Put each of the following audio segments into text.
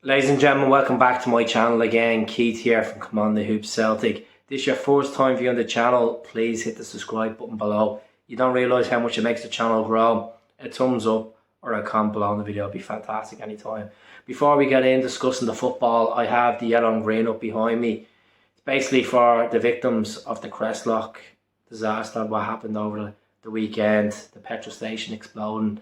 Ladies and gentlemen, welcome back to my channel again. Keith here from Come On The Hoops Celtic. If this is your first time viewing the channel, please hit the subscribe button below. You don't realise how much it makes the channel grow. A thumbs up or a comment below on the video would be fantastic anytime. Before we get in discussing the football, I have the yellow and green up behind me. It's basically for the victims of the Cresslough disaster, what happened over the weekend, the petrol station exploding.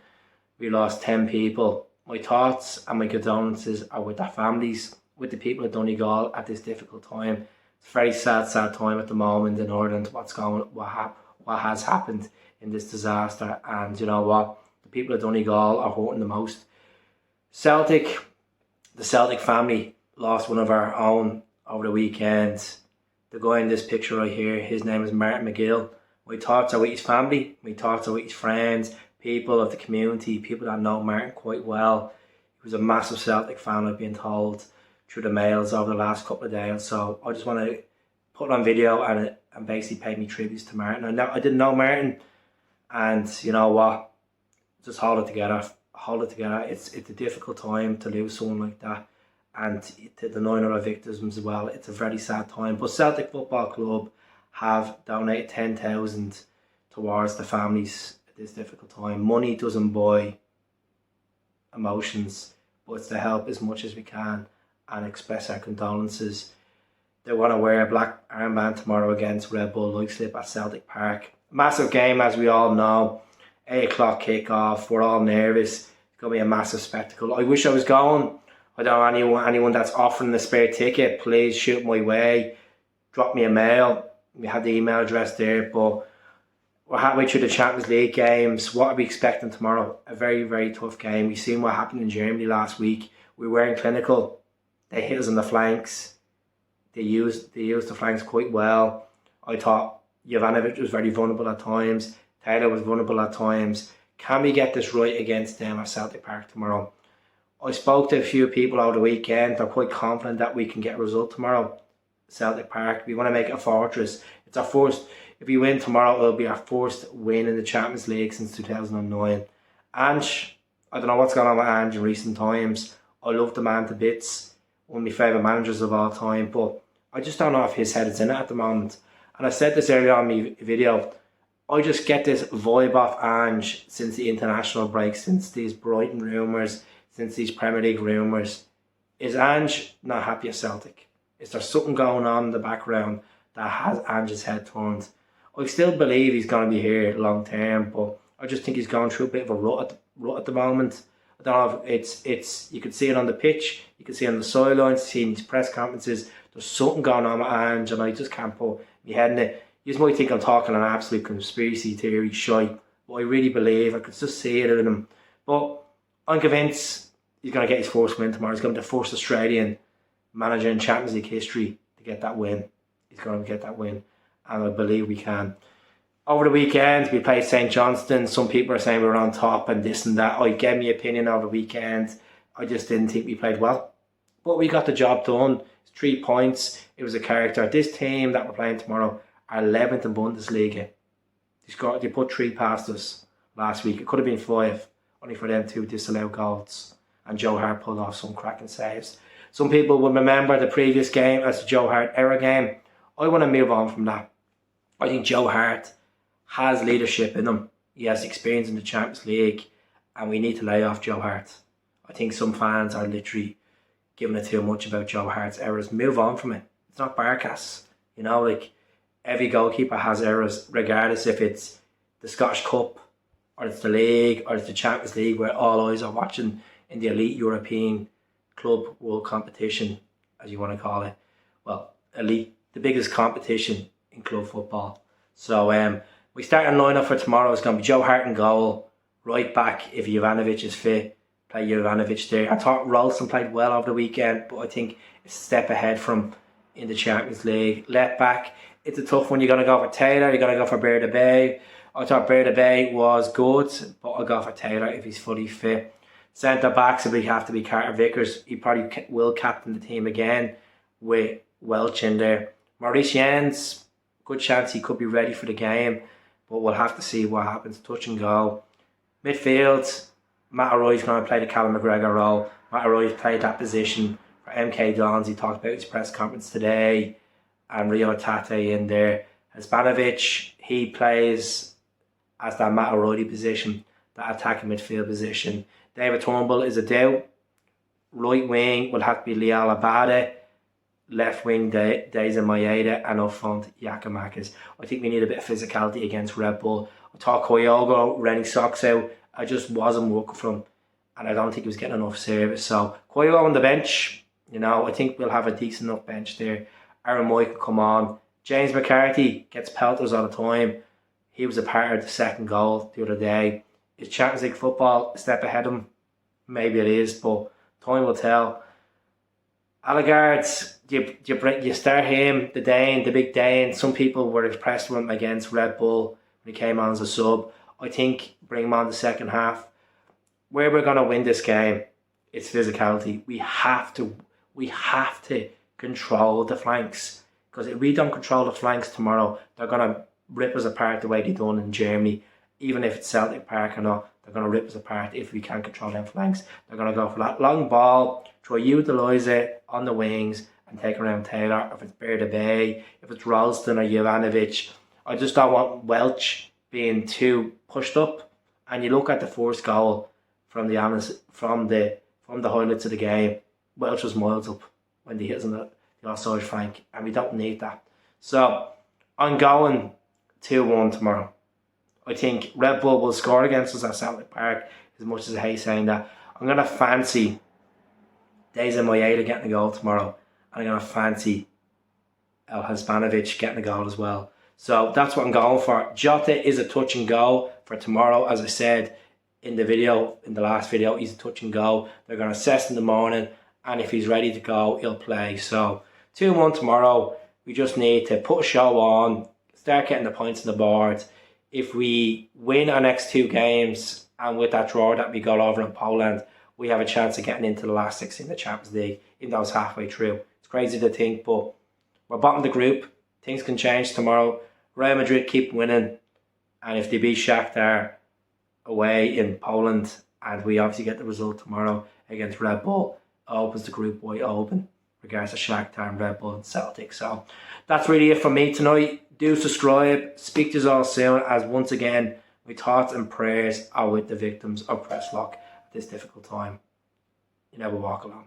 We lost 10 people. My thoughts and my condolences are with their families, with the people of Donegal at this difficult time. It's a very sad time at the moment in Ireland, what has happened in this disaster. And you know what? The people of Donegal are hurting the most. The Celtic family lost one of our own over the weekend. The guy in this picture right here, his name is Martin McGill. My thoughts are with his family, my thoughts are with his friends, people of the community, people that know Martin quite well. He was a massive Celtic fan, I've been told, through the mails over the last couple of days. So I just want to put on video and basically pay me tributes to Martin. I didn't know Martin, and you know what? Just hold it together. Hold it together. It's a difficult time to lose someone like that, and to the 9 other victims as well. It's a very sad time. But Celtic Football Club have donated 10,000 towards the families this difficult time. Money doesn't buy emotions, but it's to help as much as we can and express our condolences. They want to wear a black armband tomorrow against Red Bull Leipzig at Celtic Park. Massive game, as we all know. 8 o'clock kick-off. We're all nervous. It's going to be a massive spectacle. I wish I was going. I don't know anyone that's offering a spare ticket. Please shoot my way. Drop me a mail. We have the email address there, but we're halfway through the Champions League games. What are we expecting tomorrow? A very, very tough game. We've seen what happened in Germany last week. We weren't clinical. They hit us on the flanks. They used the flanks quite well. I thought Jovanovic was very vulnerable at times. Taylor was vulnerable at times. Can we get this right against them at Celtic Park tomorrow? I spoke to a few people over the weekend. They're quite confident that we can get a result tomorrow. Celtic Park. We want to make it a fortress. It's our first. If we win tomorrow, it'll be our first win in the Champions League since 2009. Ange, I don't know what's going on with Ange in recent times. I love the man to bits. One of my favourite managers of all time. But I just don't know if his head is in it at the moment. And I said this earlier on my video. I just get this vibe off Ange since the international break, since these Brighton rumours, since these Premier League rumours. Is Ange not happy at Celtic? Is there something going on in the background that has Ange's head turned? I still believe he's going to be here long term, but I just think he's going through a bit of a rut at the moment. I don't know if it's you can see it on the pitch, you can see it on the sidelines, see in his press conferences. There's something going on with Ange, and I just can't put my head in it. You might think I'm talking an absolute conspiracy theory shite, but I really believe I could just see it in him. But I'm convinced he's going to get his first win tomorrow. He's going to be the first Australian manager in Champions League history to get that win. He's going to get that win, and I believe we can. Over the weekend, we played St Johnstone. Some people are saying we were on top and this and that. I gave my opinion over the weekend. I just didn't think we played well. But we got the job done. It's 3 points. It was a character. This team that we're playing tomorrow are 11th in Bundesliga. They put 3 past us last week. It could have been 5, only for them to disallow goals. And Joe Hart pulled off some cracking saves. Some people will remember the previous game as the Joe Hart era game. I want to move on from that. I think Joe Hart has leadership in him. He has experience in the Champions League, and we need to lay off Joe Hart. I think some fans are literally giving it too much about Joe Hart's errors. Move on from it. It's not Barkas. You know, like every goalkeeper has errors, regardless if it's the Scottish Cup or it's the league or it's the Champions League, where all eyes are watching in the elite European club world competition, as you want to call it. Well, elite, the biggest competition in club football. So we start a lineup for tomorrow. It's going to be Joe Hart in goal. Right back, if Jovanovic is fit, play Jovanovic there. I thought Ralston played well over the weekend, but I think it's a step ahead from in the Champions League. Left back, it's a tough one. You're going to go for Taylor, you're going to go for Berda Bay. I thought Berda Bay was good, but I'll go for Taylor if he's fully fit. Centre backs will have to be Carter Vickers. He probably will captain the team again with Welch in there. Maurice Jens, good chance he could be ready for the game, but we'll have to see what happens. Touch and go. Midfield, Matt O'Reilly's going to play the Callum McGregor role. Matt O'Reilly's played that position for MK Dons. He talked about his press conference today. And Rio Tate in there. Hispanovic, he plays as that Matt O'Reilly position, that attacking midfield position. David Turnbull is a doubt. Right wing will have to be Lial Abade. Left wing, Daisa Maeda. And up front, Giakoumakis. I think we need a bit of physicality against Red Bull. I thought Kyogo running socks out. I just wasn't working for him. And I don't think he was getting enough service. So, Kyogo on the bench, I think we'll have a decent enough bench there. Aaron Moy could come on. James McCarthy gets pelters all the time. He was a part of the second goal the other day. Is Champions League football a step ahead of him? Maybe it is, but time will tell. Allegaard, you start him, the Dane, the big Dane. Some people were impressed with him against Red Bull when he came on as a sub. I think bring him on the second half. Where we're going to win this game, it's physicality. We have to control the flanks. Because if we don't control the flanks tomorrow, they're going to rip us apart the way they done in Germany. Even if it's Celtic Park or not, they're going to rip us apart if we can't control them flanks. They're going to go for that long ball, throw you Deleuze on the wings and take around Taylor. If it's Berda Bay, if it's Ralston or Jovanovic. I just don't want Welch being too pushed up. And you look at the first goal from the highlights of the game, Welch was miles up when he hits on the offside flank, and we don't need that. So I'm going 2-1 tomorrow. I think Red Bull will score against us at Celtic Park, as much as I hate saying that. I'm going to fancy Daisa Maeda getting a goal tomorrow, and I'm going to fancy El Hispanovic getting a goal as well. So that's what I'm going for. Jota is a touch and go for tomorrow. As I said in the last video, he's a touch and go. They're going to assess in the morning, and if he's ready to go, he'll play. So 2-1 tomorrow. We just need to put a show on, start getting the points on the board. If we win our next 2 games, and with that draw that we got over in Poland, we have a chance of getting into the last 6 in the Champions League, even though it's halfway through. It's crazy to think, but we're bottom of the group. Things can change tomorrow. Real Madrid keep winning, and if they beat Shakhtar away in Poland, and we obviously get the result tomorrow against Red Bull, it opens the group wide open, regards to Shakhtar and Red Bull and Celtic. So that's really it from me tonight. Do subscribe. Speak to us all soon, as once again, my thoughts and prayers are with the victims of Cresslough at this difficult time. You never walk alone.